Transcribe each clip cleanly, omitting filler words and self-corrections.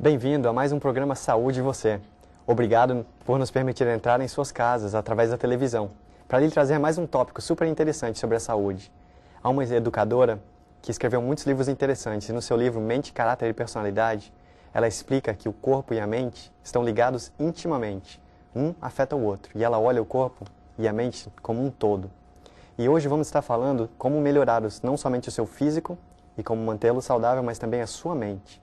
Bem-vindo a mais um programa Saúde e Você. Obrigado por nos permitir entrar em suas casas através da televisão, para lhe trazer mais um tópico super interessante sobre a saúde. Há uma educadora que escreveu muitos livros interessantes e no seu livro Mente, Caráter e Personalidade, ela explica que o corpo e a mente estão ligados intimamente. Um afeta o outro e ela olha o corpo e a mente como um todo. E hoje vamos estar falando como melhorar não somente o seu físico e como mantê-lo saudável, mas também a sua mente,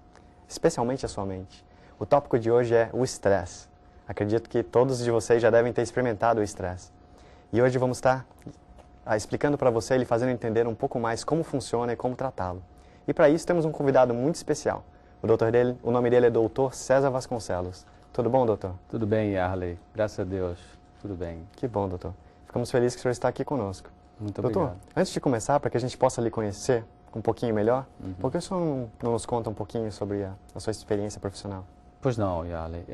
especialmente a sua mente. O tópico de hoje é o estresse. Acredito que todos de vocês já devem ter experimentado o estresse. E hoje vamos estar explicando para você e fazendo entender um pouco mais como funciona e como tratá-lo. E para isso temos um convidado muito especial. O nome dele é Dr. César Vasconcelos. Tudo bom, doutor? Tudo bem, Arley. Graças a Deus. Tudo bem. Que bom, doutor. Ficamos felizes que o senhor está aqui conosco. Muito doutor, obrigado. Antes de começar, para que a gente possa lhe conhecer um pouquinho melhor, por que o senhor não nos conta um pouquinho sobre a sua experiência profissional? Pois não, Arley.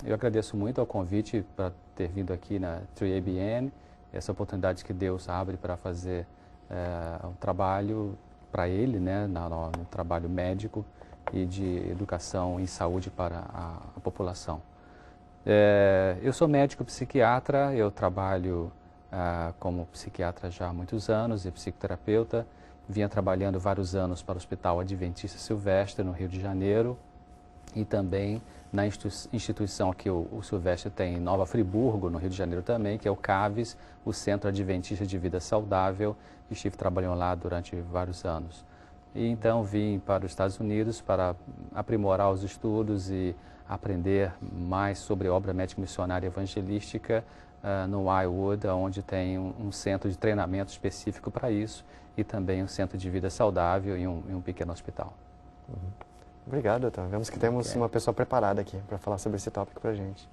Eu agradeço muito ao convite para ter vindo aqui na 3ABN, essa oportunidade que Deus abre para fazer um trabalho para ele, né, no trabalho médico e de educação em saúde para a população. Eu sou médico psiquiatra, eu trabalho como psiquiatra já há muitos anos e psicoterapeuta. Vinha trabalhando vários anos para o Hospital Adventista Silvestre, no Rio de Janeiro, e também na instituição que o Silvestre tem em Nova Friburgo, no Rio de Janeiro também, que é o CAVES, o Centro Adventista de Vida Saudável, e estive trabalhando lá durante vários anos. E então vim para os Estados Unidos para aprimorar os estudos e aprender mais sobre obra médica missionária evangelística no Wildwood, onde tem um centro de treinamento específico para isso e também um centro de vida saudável e um pequeno hospital. Obrigado, doutor. Vemos que temos uma pessoa preparada aqui para falar sobre esse tópico para a gente.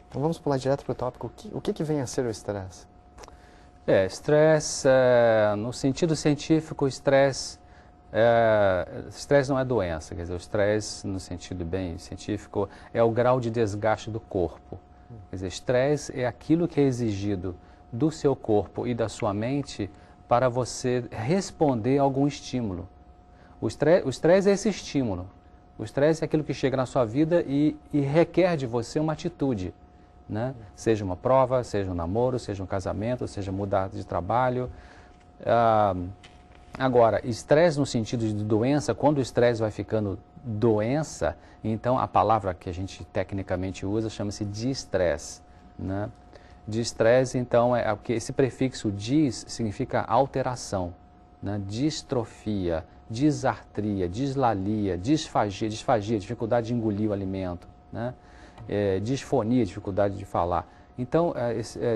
Então vamos pular direto para o tópico. O que vem a ser o estresse? Estresse, no sentido científico, estresse não é doença, quer dizer, o estresse, no sentido bem científico, é o grau de desgaste do corpo. Quer dizer, estresse é aquilo que é exigido do seu corpo e da sua mente para você responder a algum estímulo. O estresse é esse estímulo. O estresse é aquilo que chega na sua vida e requer de você uma atitude, né? Seja uma prova, seja um namoro, seja um casamento, seja mudar de trabalho. Agora, estresse no sentido de doença, quando o estresse vai ficando doença, então a palavra que a gente tecnicamente usa chama-se distresse, né? Distresse, então, porque esse prefixo dis significa alteração, né? Distrofia, disartria, dislalia, disfagia, dificuldade de engolir o alimento, né? Disfonia, dificuldade de falar. Então,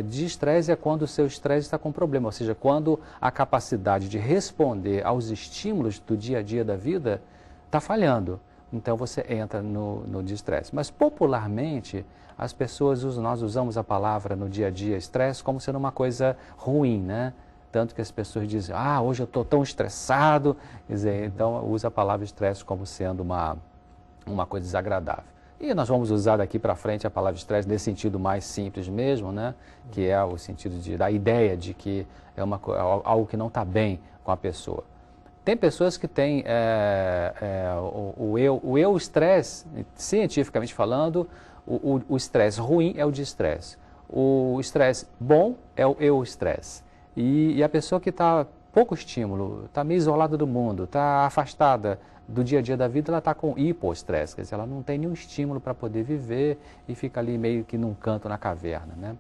distresse é quando o seu estresse está com problema, ou seja, quando a capacidade de responder aos estímulos do dia a dia da vida está falhando. Então, você entra no distresse. Mas, popularmente, as pessoas, nós usamos a palavra no dia a dia estresse como sendo uma coisa ruim, né? Tanto que as pessoas dizem, hoje eu estou tão estressado. Quer dizer, então, usa a palavra estresse como sendo uma coisa desagradável. E nós vamos usar daqui para frente a palavra estresse nesse sentido mais simples mesmo, né? Que é o sentido da ideia de que é algo que não está bem com a pessoa. Tem pessoas que têm o eu estresse, cientificamente falando, o estresse ruim é o distresse. O estresse bom é o eu estresse. E a pessoa que está pouco estímulo, está meio isolada do mundo, está afastada do dia a dia da vida, ela está com hipoestresse, quer dizer, ela não tem nenhum estímulo para poder viver e fica ali meio que num canto na caverna, né?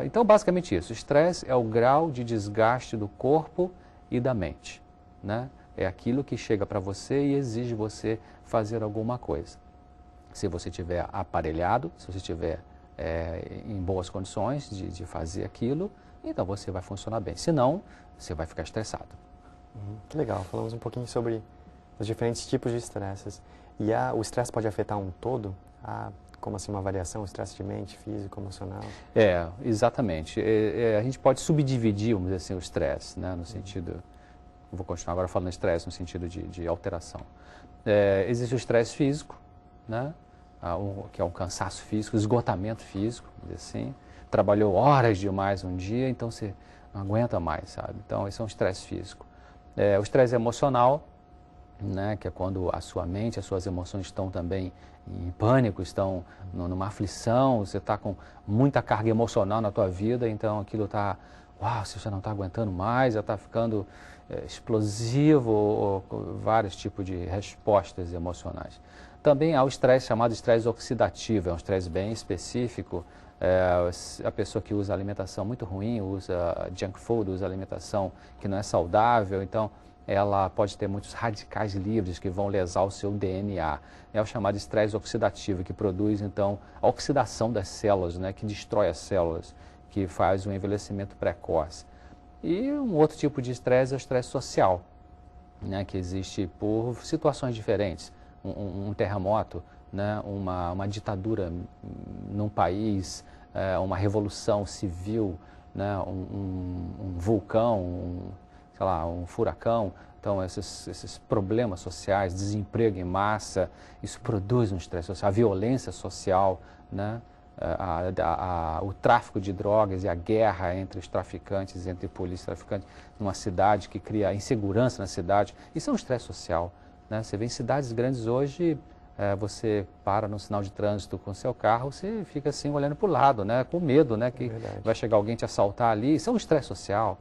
Então, basicamente isso, o estresse é o grau de desgaste do corpo e da mente, né? É aquilo que chega para você e exige você fazer alguma coisa. Se você estiver aparelhado, se você estiver em boas condições de fazer aquilo, então você vai funcionar bem, senão você vai ficar estressado. Que legal, falamos um pouquinho sobre os diferentes tipos de estresses. E o estresse pode afetar um todo? Como assim uma variação, estresse de mente, físico, emocional? Exatamente. A gente pode subdividir, vamos dizer assim, o estresse, né, no sentido... Vou continuar agora falando estresse no sentido de alteração. Existe o estresse físico, né, que é um cansaço físico, esgotamento físico, vamos dizer assim. Trabalhou horas demais um dia, então você não aguenta mais, sabe? Então, esse é um estresse físico. O estresse emocional, né, que é quando a sua mente, as suas emoções estão também em pânico, estão numa aflição, você está com muita carga emocional na tua vida, então aquilo está, uau, você já não está aguentando mais, já está ficando explosivo, ou vários tipos de respostas emocionais. Também há o estresse chamado estresse oxidativo, é um estresse bem específico. A pessoa que usa alimentação muito ruim, usa junk food, usa alimentação que não é saudável, então ela pode ter muitos radicais livres que vão lesar o seu DNA. É o chamado estresse oxidativo, que produz, então, a oxidação das células, né, que destrói as células, que faz um envelhecimento precoce. E um outro tipo de estresse é o estresse social, né, que existe por situações diferentes. Um terremoto, né, uma ditadura num país, uma revolução civil, né, um vulcão, sei lá, um furacão. Então, esses problemas sociais, desemprego em massa, isso produz um estresse social, a violência social, né? O tráfico de drogas e a guerra entre os traficantes, entre polícia e traficantes, numa cidade que cria insegurança na cidade. Isso é um estresse social, né? Você vê em cidades grandes hoje, você para no sinal de trânsito com seu carro, você fica assim olhando para o lado, né? Com medo, né? Que vai chegar alguém te assaltar ali. Isso é um estresse social,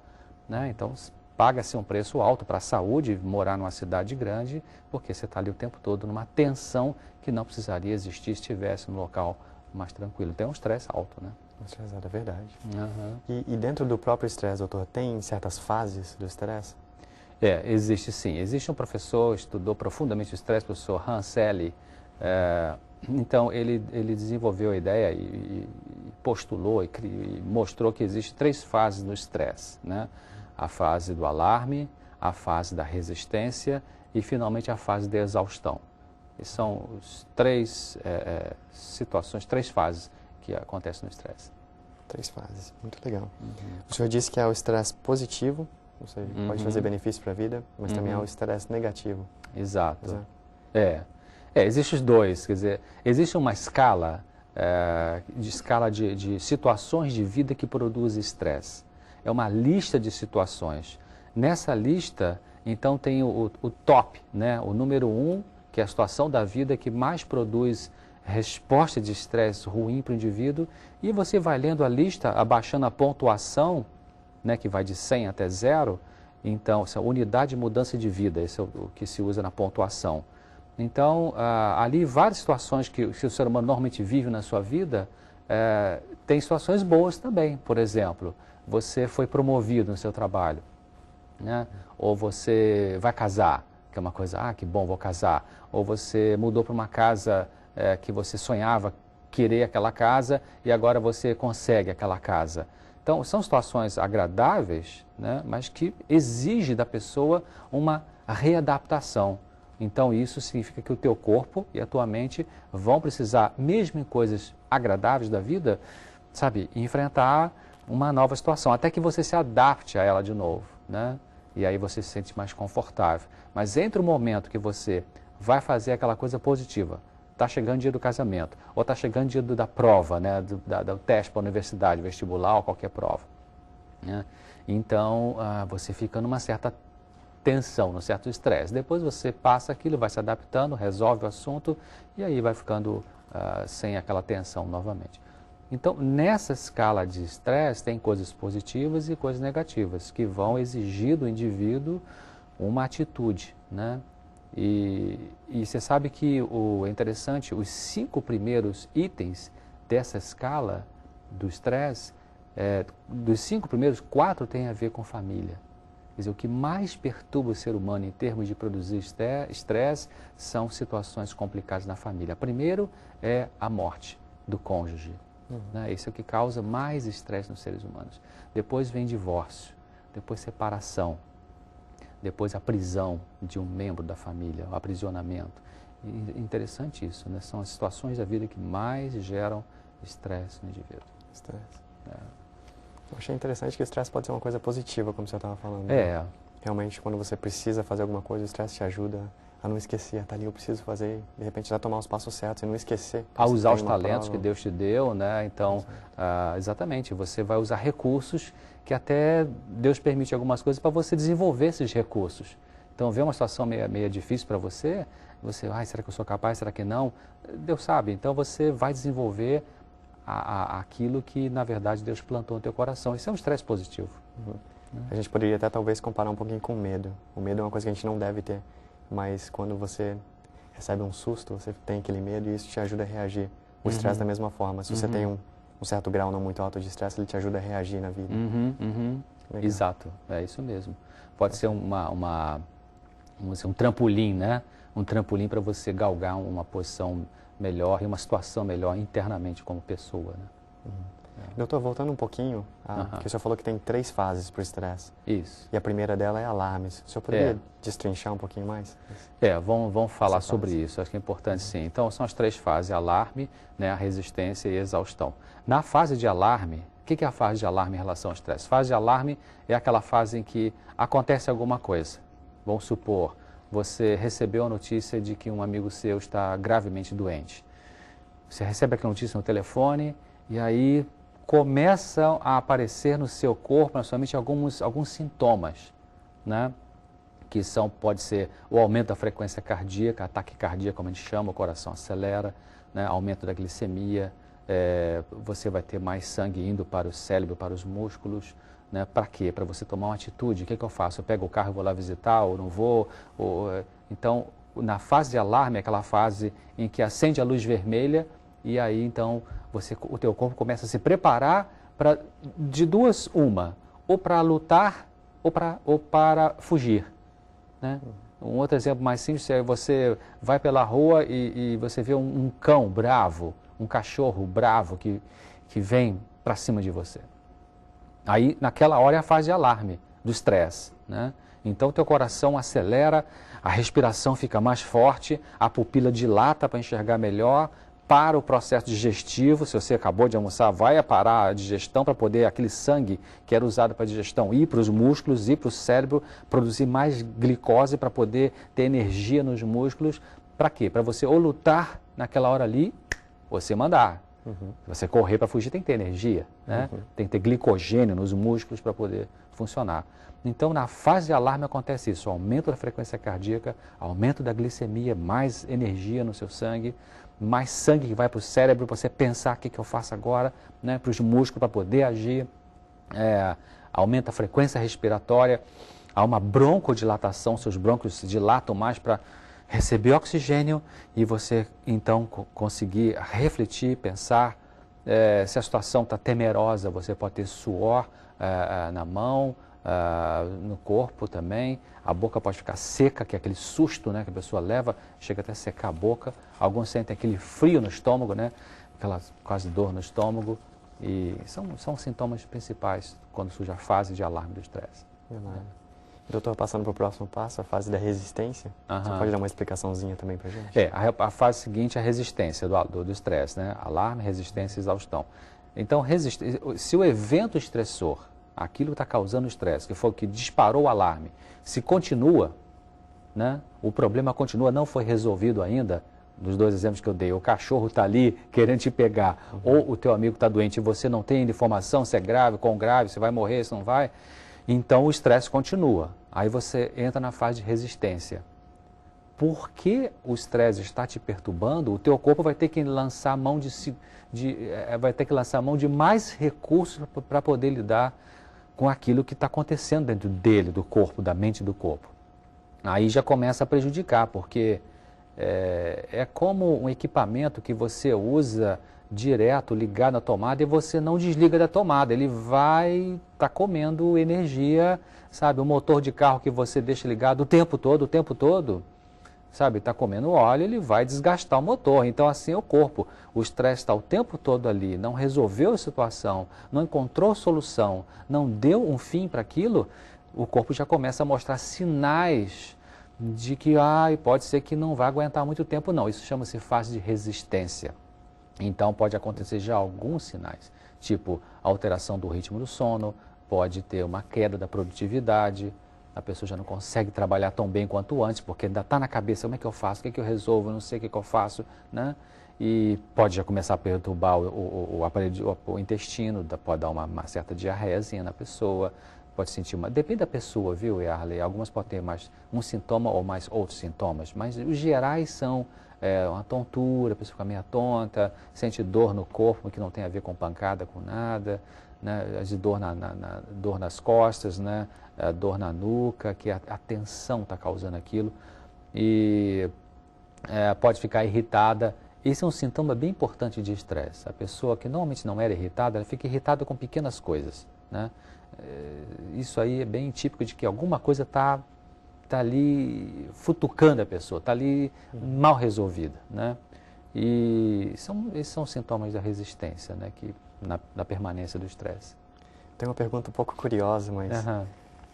né? Então, paga-se um preço alto para a saúde morar numa cidade grande, porque você está ali o tempo todo numa tensão que não precisaria existir se estivesse no local mais tranquilo. Então é um estresse alto, né? Um estresse alto, é verdade. Uhum. E dentro do próprio estresse, doutor, tem certas fases do estresse? Existe sim. Existe um professor, estudou profundamente o estresse, o professor Hans Selye. Então ele desenvolveu a ideia e postulou e mostrou que existem 3 fases do estresse, né? A fase do alarme, a fase da resistência e, finalmente, a fase da exaustão. E são os 3 situações, 3 fases que acontecem no estresse. 3 fases, muito legal. O senhor disse que há o estresse positivo, ou seja, pode trazer benefícios para a vida, mas também há o estresse negativo. Exato. Existem os dois, quer dizer, existe uma escala, de situações de vida que produz estresse. É uma lista de situações. Nessa lista, então, tem o top, né? O número 1, que é a situação da vida que mais produz resposta de estresse ruim para o indivíduo, e você vai lendo a lista, abaixando a pontuação, né, que vai de 100 até 0, então, essa unidade de mudança de vida, esse é o que se usa na pontuação. Então, ali várias situações que o ser humano normalmente vive na sua vida, tem situações boas também. Por exemplo, você foi promovido no seu trabalho, né? Ou você vai casar, que é uma coisa, que bom, vou casar. Ou você mudou para uma casa que você sonhava querer aquela casa e agora você consegue aquela casa. Então, são situações agradáveis, né? Mas que exigem da pessoa uma readaptação. Então, isso significa que o teu corpo e a tua mente vão precisar, mesmo em coisas agradáveis da vida, sabe, enfrentar uma nova situação, até que você se adapte a ela de novo, né? E aí você se sente mais confortável. Mas entre o momento que você vai fazer aquela coisa positiva, está chegando o dia do casamento, ou está chegando o dia da prova, né? do teste para a universidade, vestibular ou qualquer prova, né? Então, você fica numa certa tensão, num certo estresse. Depois você passa aquilo, vai se adaptando, resolve o assunto e aí vai ficando sem aquela tensão novamente. Então, nessa escala de estresse, tem coisas positivas e coisas negativas, que vão exigir do indivíduo uma atitude, né? E você sabe que é interessante, os 5 primeiros itens dessa escala do estresse, dos 5 primeiros, 4 têm a ver com família. Quer dizer, o que mais perturba o ser humano em termos de produzir estresse são situações complicadas na família. Primeiro é a morte do cônjuge. Né? Isso é o que causa mais estresse nos seres humanos. Depois vem divórcio, depois separação, depois a prisão de um membro da família, o aprisionamento. E interessante isso, né? São as situações da vida que mais geram estresse no indivíduo. Estresse. Eu achei interessante que o estresse pode ser uma coisa positiva, como você estava falando. Realmente, quando você precisa fazer alguma coisa, o estresse te ajuda a não esquecer. Tá ali, eu preciso fazer, de repente, já tomar os passos certos e não esquecer. A usar os talentos que Deus te deu, né? Então, exatamente, você vai usar recursos que até Deus permite algumas coisas para você desenvolver esses recursos. Então, vê uma situação meio difícil para você, ai, será que eu sou capaz, será que não? Deus sabe, então você vai desenvolver aquilo que, na verdade, Deus plantou no teu coração. Isso é um estresse positivo. A gente poderia até talvez comparar um pouquinho com o medo. O medo é uma coisa que a gente não deve ter, mas quando você recebe um susto, você tem aquele medo e isso te ajuda a reagir. O estresse da mesma forma. Se você tem um certo grau não muito alto de estresse, ele te ajuda a reagir na vida. Exato, é isso mesmo. Pode ser um trampolim, né? Um trampolim para você galgar uma posição melhor e uma situação melhor internamente como pessoa, né? Doutor, voltando um pouquinho, que o senhor falou que tem 3 fases para o estresse. Isso. E a primeira dela é alarmes. O senhor poderia destrinchar um pouquinho mais? Vamos falar sobre isso. Acho que é importante sim. Então, são as 3 fases: alarme, né, a resistência e a exaustão. Na fase de alarme, o que é a fase de alarme em relação ao estresse? Fase de alarme é aquela fase em que acontece alguma coisa. Vamos supor, você recebeu a notícia de que um amigo seu está gravemente doente. Você recebe aquela notícia no telefone e aí começam a aparecer no seu corpo, na sua mente, alguns sintomas, né? Que pode ser o aumento da frequência cardíaca, ataque cardíaco, como a gente chama, o coração acelera, né? Aumento da glicemia, você vai ter mais sangue indo para o cérebro, para os músculos, né? Para quê? Para você tomar uma atitude. O que eu faço? Eu pego o carro e vou lá visitar, ou não vou? Então, na fase de alarme, é aquela fase em que acende a luz vermelha e aí, então, o teu corpo começa a se preparar de duas, uma, ou para lutar ou para fugir, né? Um outro exemplo mais simples é você vai pela rua e você vê um cão bravo, um cachorro bravo que vem para cima de você. Aí, naquela hora, é a fase de alarme, do estresse, né? Então, o teu coração acelera, a respiração fica mais forte, a pupila dilata para enxergar melhor, para o processo digestivo. Se você acabou de almoçar, vai parar a digestão para poder aquele sangue que era usado para a digestão ir para os músculos, ir para o cérebro, produzir mais glicose para poder ter energia nos músculos. Para quê? Para você ou lutar naquela hora ali, ou você mandar. Você correr para fugir tem que ter energia, né? Tem que ter glicogênio nos músculos para poder funcionar. Então, na fase de alarme acontece isso, aumento da frequência cardíaca, aumento da glicemia, mais energia no seu sangue, mais sangue que vai para o cérebro para você pensar o que eu faço agora, né? Para os músculos para poder agir, aumenta a frequência respiratória, há uma broncodilatação, seus brônquios se dilatam mais para receber oxigênio e você então conseguir refletir, pensar. Se a situação está temerosa, você pode ter suor na mão, no corpo também, a boca pode ficar seca, que é aquele susto, né, que a pessoa leva, chega até a secar a boca. Alguns sentem aquele frio no estômago, né, aquela quase dor no estômago, e são sintomas principais quando surge a fase de alarme do estresse. Doutor, passando para o próximo passo, a fase da resistência, você pode dar uma explicaçãozinha também para a gente? A fase seguinte é a resistência do estresse, né, alarme, resistência e exaustão. Então, se o evento estressor, aquilo que está causando estresse, que foi o que disparou o alarme, se continua, né, o problema continua, não foi resolvido ainda, dos 2 exemplos que eu dei, o cachorro está ali querendo te pegar, ou o teu amigo está doente e você não tem informação se é grave, quão grave, se vai morrer, se não vai, então o estresse continua. Aí você entra na fase de resistência. Porque o estresse está te perturbando, o teu corpo vai ter que lançar mão de mais recursos para poder lidar com aquilo que está acontecendo dentro dele, do corpo, da mente e do corpo. Aí já começa a prejudicar, porque é como um equipamento que você usa direto, ligado na tomada, e você não desliga da tomada. Ele vai estar comendo energia, sabe? O motor de carro que você deixa ligado o tempo todo, sabe? Está comendo óleo, ele vai desgastar o motor. Então, assim é o corpo. O estresse está o tempo todo ali, não resolveu a situação, não encontrou solução, não deu um fim para aquilo, o corpo já começa a mostrar sinais de que pode ser que não vai aguentar muito tempo, não. Isso chama-se fase de resistência. Então, pode acontecer já alguns sinais, tipo alteração do ritmo do sono, pode ter uma queda da produtividade, a pessoa já não consegue trabalhar tão bem quanto antes, porque ainda está na cabeça, como é que eu faço, o que eu resolvo, eu não sei o que eu faço, né? E pode já começar a perturbar o intestino, pode dar uma certa diarreazinha na pessoa, pode sentir uma... Depende da pessoa, viu, Yarley? Algumas podem ter mais um sintoma ou mais outros sintomas, mas os gerais são uma tontura, a pessoa fica meio tonta, sente dor no corpo, que não tem a ver com pancada, com nada, né? Dor nas costas, né? Dor na nuca, que a tensão está causando aquilo, e pode ficar irritada. Esse é um sintoma bem importante de estresse. A pessoa que normalmente não era irritada, ela fica irritada com pequenas coisas, né? Isso aí é bem típico de que alguma coisa está ali futucando a pessoa, está ali mal resolvida, né? E esses são sintomas da resistência, né? Que, na permanência do estresse. Tem uma pergunta um pouco curiosa, mas...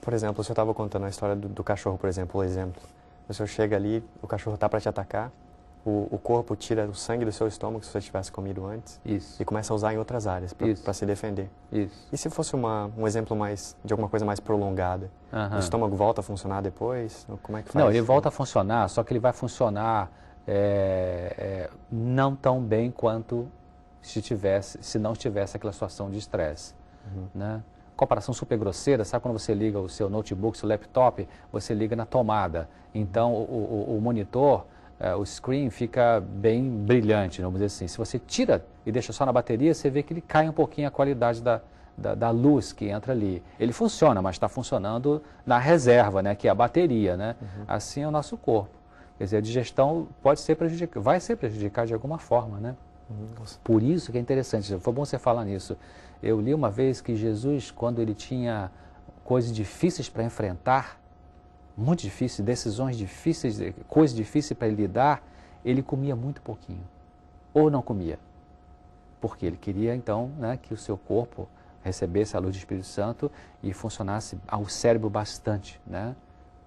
Por exemplo, o senhor estava contando a história do cachorro, por exemplo, o exemplo. O senhor chega ali, o cachorro está para te atacar, o corpo tira o sangue do seu estômago, se você tivesse comido antes, Isso. e começa a usar em outras áreas para se defender. Isso. E se fosse um exemplo de alguma coisa mais prolongada? O estômago volta a funcionar depois? Como é que faz? Não, ele volta a funcionar, só que ele vai funcionar não tão bem quanto se não tivesse aquela situação de estresse, né? Comparação super grosseira, sabe quando você liga o seu notebook, seu laptop, você liga na tomada. Então, o monitor, o screen fica bem brilhante, vamos dizer assim. Se você tira e deixa só na bateria, você vê que ele cai um pouquinho a qualidade da luz que entra ali. Ele funciona, mas está funcionando na reserva, né, que é a bateria, né? Assim é o nosso corpo. Quer dizer, a digestão pode ser prejudicada, vai ser prejudicada de alguma forma, né? Por isso que é interessante, foi bom você falar nisso. Eu li uma vez que Jesus, quando ele tinha coisas difíceis para enfrentar, muito difíceis, decisões difíceis, coisas difíceis para ele lidar, ele comia muito pouquinho, ou não comia. Porque ele queria, então, né, que o seu corpo recebesse a luz do Espírito Santo e funcionasse ao cérebro bastante, né?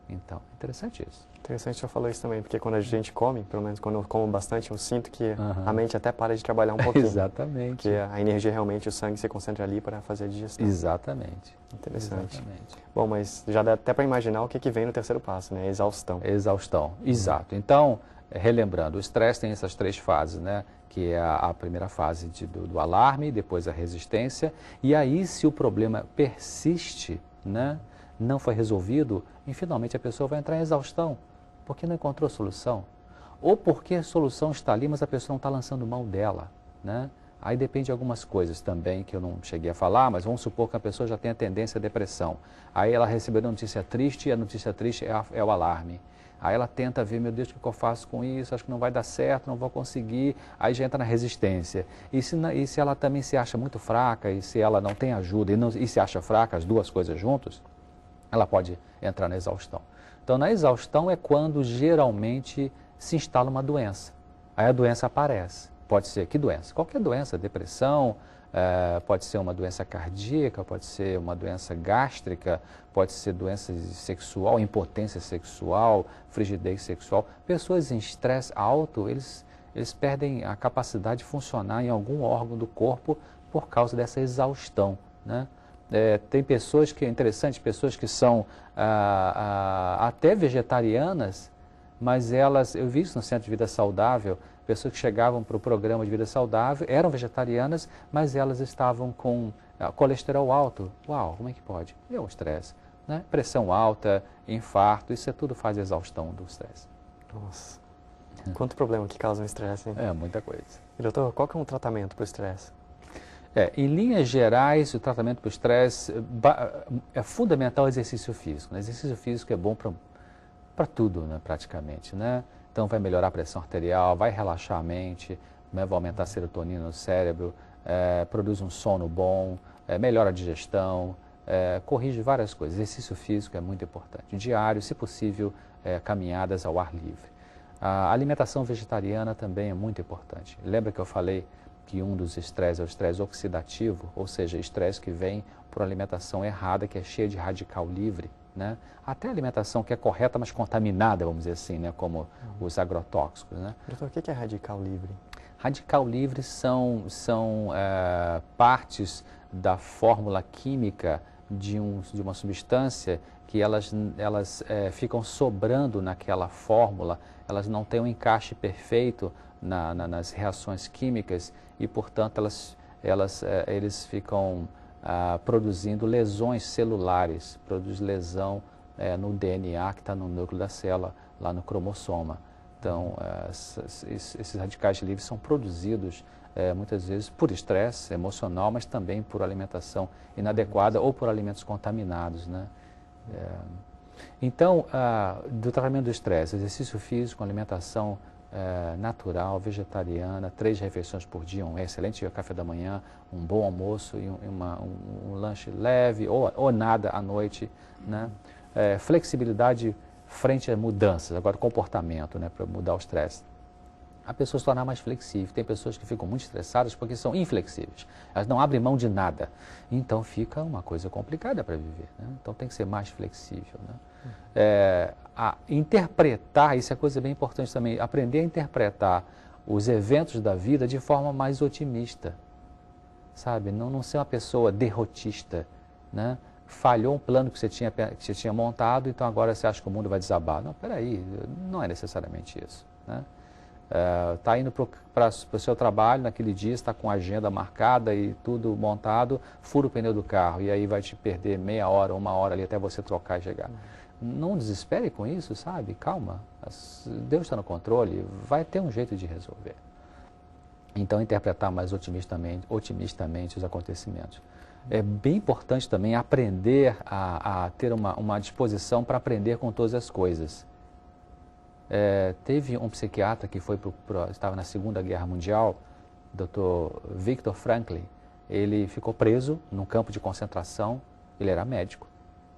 Então, interessante isso. Interessante você falou isso também, porque quando a gente come, pelo menos quando eu como bastante, eu sinto que a mente até para de trabalhar um pouquinho. Exatamente. Porque a energia realmente, o sangue se concentra ali para fazer a digestão. Exatamente. Interessante. Exatamente. Bom, mas já dá até para imaginar o que vem no terceiro passo, né? Exaustão. Exaustão, exato. Então, relembrando, o estresse tem essas 3 fases, né? Que é a primeira fase do alarme, depois a resistência, e aí se o problema persiste, né? Não foi resolvido, e finalmente a pessoa vai entrar em exaustão, porque não encontrou solução, ou porque a solução está ali, mas a pessoa não está lançando mão dela, né? Aí depende de algumas coisas também que eu não cheguei a falar, mas vamos supor que a pessoa já tenha tendência à depressão. Aí ela recebeu uma notícia triste, e a notícia triste é o alarme. Aí ela tenta ver, meu Deus, o que eu faço com isso? Acho que não vai dar certo, não vou conseguir. Aí já entra na resistência. E se ela também se acha muito fraca, e se ela não tem ajuda e se acha fraca, as duas coisas juntas, ela pode entrar na exaustão. Então, na exaustão é quando geralmente se instala uma doença. Aí a doença aparece. Pode ser, que doença? Qualquer doença, depressão, pode ser uma doença cardíaca, pode ser uma doença gástrica, pode ser doença sexual, impotência sexual, frigidez sexual. Pessoas em estresse alto, eles perdem a capacidade de funcionar em algum órgão do corpo por causa dessa exaustão, né? Tem pessoas que, é interessante, pessoas que são até vegetarianas, mas eu vi isso no Centro de Vida Saudável, pessoas que chegavam para o programa de vida saudável, eram vegetarianas, mas elas estavam com colesterol alto. Uau, como é que pode? É o estresse, né? Pressão alta, infarto, isso tudo faz exaustão do estresse. Nossa, quanto problema que causa o estresse, hein? É, muita coisa. E, doutor, qual que é um tratamento para o estresse? Em linhas gerais, o tratamento para o estresse é fundamental o exercício físico. O exercício físico é bom para tudo, né, praticamente, né? Então, vai melhorar a pressão arterial, vai relaxar a mente, né, vai aumentar a serotonina no cérebro, produz um sono bom, melhora a digestão, corrige várias coisas. Exercício físico é muito importante. Diário, se possível, caminhadas ao ar livre. A alimentação vegetariana também é muito importante. Lembra que eu falei que um dos estresses é o estresse oxidativo, ou seja, estresse que vem por alimentação errada, que é cheia de radical livre, né? Até a alimentação que é correta, mas contaminada, vamos dizer assim, né? Como os agrotóxicos, né? Doutor, o que é radical livre? Radical livre são partes da fórmula química de uma substância que elas ficam sobrando naquela fórmula, elas não têm um encaixe perfeito nas reações químicas e, portanto, eles ficam produzindo lesões celulares, produz lesão no DNA que está no núcleo da célula, lá no cromossoma. Então, esses radicais livres são produzidos muitas vezes por estresse emocional, mas também por alimentação inadequada ou por alimentos contaminados, né? Então, do tratamento do estresse, exercício físico, alimentação natural, vegetariana, 3 refeições por dia, um excelente café da manhã, um bom almoço e um lanche leve ou nada à noite, né? Flexibilidade frente a mudanças, agora comportamento, né, para mudar o estresse. A pessoa se tornar mais flexível. Tem pessoas que ficam muito estressadas porque são inflexíveis. Elas não abrem mão de nada. Então fica uma coisa complicada para viver, né? Então tem que ser mais flexível, né? Interpretar, isso é coisa bem importante também, aprender a interpretar os eventos da vida de forma mais otimista, sabe? Não ser uma pessoa derrotista, né? Falhou um plano que você tinha montado, então agora você acha que o mundo vai desabar. Não, peraí, não é necessariamente isso, né? Está indo para o seu trabalho naquele dia, está com a agenda marcada e tudo montado, fura o pneu do carro e aí vai te perder meia hora, 1 hora ali até você trocar e chegar. Não desespere com isso, sabe? Calma, Deus está no controle, vai ter um jeito de resolver. Então, interpretar mais otimistamente os acontecimentos. É bem importante também aprender a ter uma disposição para aprender com todas as coisas. Teve um psiquiatra que estava na Segunda Guerra Mundial, Dr. Viktor Frankl. Ele ficou preso num campo de concentração, ele era médico,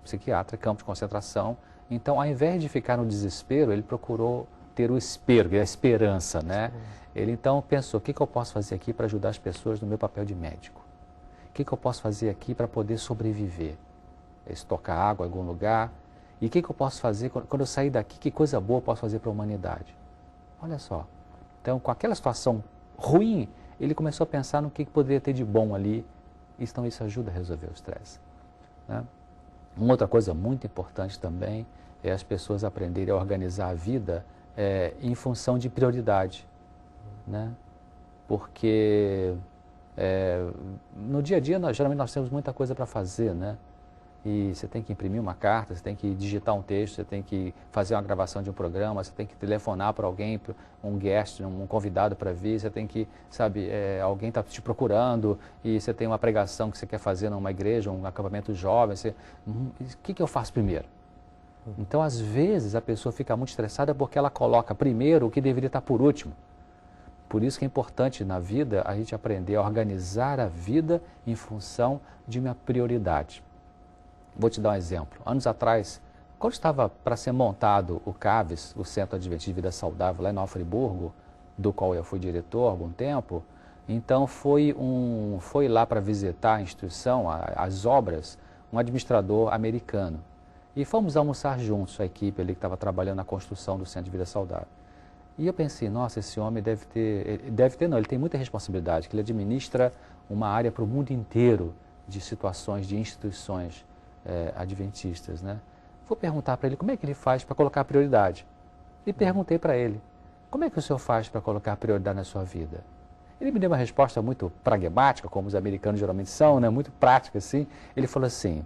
psiquiatra, campo de concentração. Então, ao invés de ficar no desespero, ele procurou ter o espero, a esperança, né? Ele então pensou, o que eu posso fazer aqui para ajudar as pessoas no meu papel de médico? O que eu posso fazer aqui para poder sobreviver? Estocar água em algum lugar? E o que eu posso fazer quando eu sair daqui? Que coisa boa eu posso fazer para a humanidade? Olha só. Então, com aquela situação ruim, ele começou a pensar no que poderia ter de bom ali. Então, isso ajuda a resolver o estresse, né? Uma outra coisa muito importante também é as pessoas aprenderem a organizar a vida em função de prioridade, né? Porque no dia a dia, geralmente nós temos muita coisa para fazer, né? E você tem que imprimir uma carta, você tem que digitar um texto, você tem que fazer uma gravação de um programa, você tem que telefonar para alguém, um guest, um convidado para vir, você tem que, sabe, alguém está te procurando e você tem uma pregação que você quer fazer numa igreja, um acampamento jovem, o que eu faço primeiro? Então, às vezes, a pessoa fica muito estressada porque ela coloca primeiro o que deveria estar por último. Por isso que é importante na vida a gente aprender a organizar a vida em função de uma prioridade. Vou te dar um exemplo. Anos atrás, quando estava para ser montado o CAVES, o Centro Adventista de Vida Saudável, lá em Nova Friburgo, do qual eu fui diretor há algum tempo, então foi lá para visitar a instituição, as obras, um administrador americano. E fomos almoçar juntos, a equipe ali que estava trabalhando na construção do Centro de Vida Saudável. E eu pensei, nossa, esse homem ele tem muita responsabilidade, que ele administra uma área para o mundo inteiro de situações, de instituições adventistas, né? Vou perguntar para ele como é que ele faz para colocar prioridade. E perguntei para ele, como é que o senhor faz para colocar prioridade na sua vida? Ele me deu uma resposta muito pragmática, como os americanos geralmente são, né? Muito prática, assim. Ele falou assim,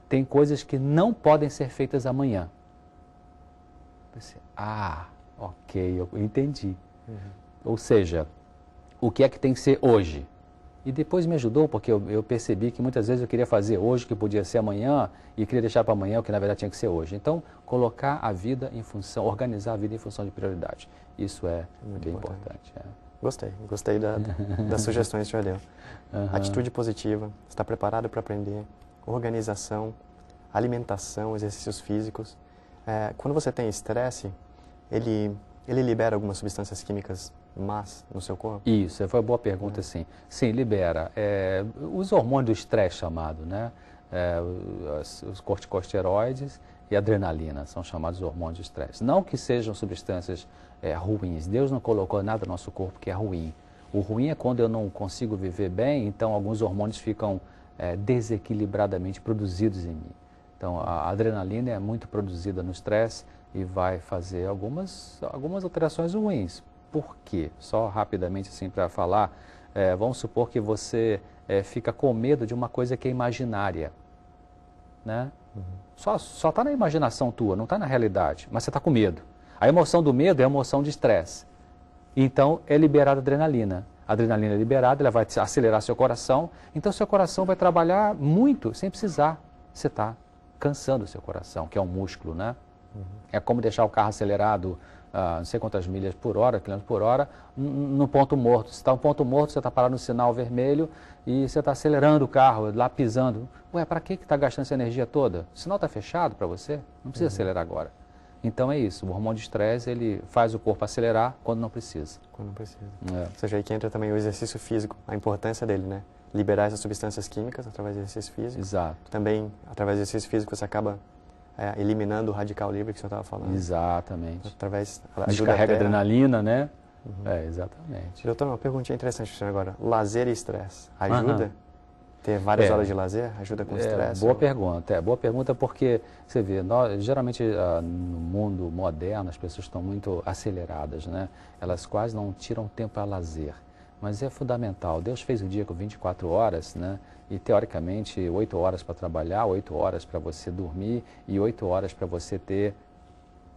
tem coisas que não podem ser feitas amanhã. Eu pensei, ok, eu entendi. Ou seja, o que é que tem que ser hoje? E depois me ajudou, porque eu percebi que muitas vezes eu queria fazer hoje o que podia ser amanhã e queria deixar para amanhã o que na verdade tinha que ser hoje. Então, colocar a vida em função, organizar a vida em função de prioridade. Isso é muito bem importante. Gostei das sugestões que o senhor deu. Atitude positiva, estar preparado para aprender, organização, alimentação, exercícios físicos. Quando você tem estresse, ele libera algumas substâncias químicas más no seu corpo? Isso, foi uma boa pergunta, sim. Sim, libera. Os hormônios do estresse chamado, né? Os corticosteroides e adrenalina são chamados hormônios do estresse. Não que sejam substâncias ruins. Deus não colocou nada no nosso corpo que é ruim. O ruim é quando eu não consigo viver bem, então alguns hormônios ficam desequilibradamente produzidos em mim. Então, a adrenalina é muito produzida no estresse e vai fazer algumas alterações ruins. Por quê? Só rapidamente assim para falar, vamos supor que você fica com medo de uma coisa que é imaginária, né? Só está na imaginação tua, não está na realidade, mas você está com medo. A emoção do medo é a emoção de estresse. Então, é liberada adrenalina. A adrenalina é liberada, ela vai acelerar seu coração, então seu coração vai trabalhar muito, sem precisar. Você está cansando o seu coração, que é um músculo, né? É como deixar o carro acelerado não sei quantas milhas por hora, quilômetros por hora, no ponto morto. Se está no ponto morto, você está parado no sinal vermelho e você está acelerando o carro, lá pisando. Ué, para que está gastando essa energia toda? O sinal está fechado para você? Não precisa acelerar agora. Então é isso, o hormônio de estresse, ele faz o corpo acelerar quando não precisa. Quando não precisa. Ou seja, aí que entra também o exercício físico, a importância dele, né? Liberar essas substâncias químicas através do exercício físico. Exato. Também, através do exercício físico, você acaba eliminando o radical livre que você estava falando. Exatamente. Através, descarrega adrenalina, né? Exatamente. Doutor, uma perguntinha interessante para você agora. Lazer e estresse, ajuda? Ter várias horas de lazer ajuda com o estresse? Boa pergunta. Boa pergunta porque, você vê, geralmente no mundo moderno as pessoas estão muito aceleradas, né? Elas quase não tiram tempo para lazer. Mas é fundamental. Deus fez o dia com 24 horas, né? E teoricamente 8 horas para trabalhar, 8 horas para você dormir e 8 horas para você ter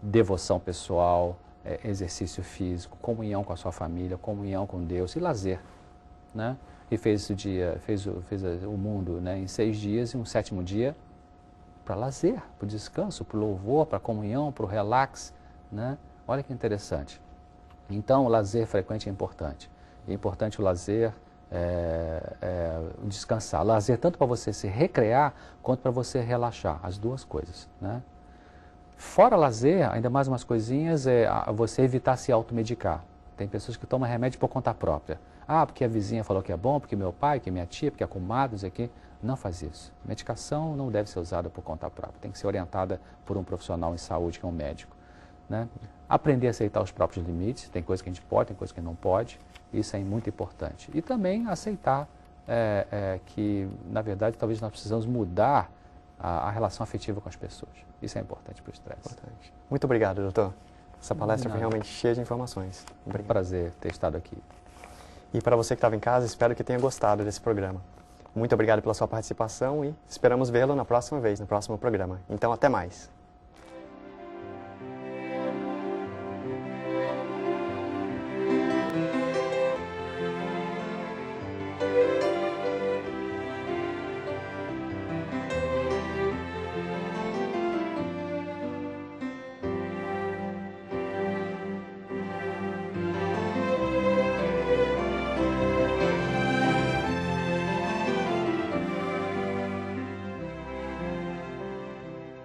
devoção pessoal, exercício físico, comunhão com a sua família, comunhão com Deus e lazer, né? E fez o mundo, né, em 6 dias e um 7º dia para lazer, para o descanso, para o louvor, para a comunhão, para o relax, né? Olha que interessante. Então, o lazer frequente é importante. É importante o lazer, descansar. Lazer tanto para você se recrear, quanto para você relaxar, as duas coisas, né? Fora lazer, ainda mais umas coisinhas, você evitar se automedicar. Tem pessoas que tomam remédio por conta própria. Ah, porque a vizinha falou que é bom, porque meu pai, que minha tia, porque a comadre, isso aqui. Não faz isso. Medicação não deve ser usada por conta própria. Tem que ser orientada por um profissional em saúde, que é um médico, né? Aprender a aceitar os próprios limites. Tem coisa que a gente pode, tem coisa que não pode. Isso é muito importante. E também aceitar que, na verdade, talvez nós precisamos mudar a relação afetiva com as pessoas. Isso é importante para o estresse. Muito obrigado, doutor. Essa palestra foi realmente cheia de informações. Obrigado. Um prazer ter estado aqui. E para você que estava em casa, espero que tenha gostado desse programa. Muito obrigado pela sua participação e esperamos vê-lo na próxima vez, no próximo programa. Então, até mais.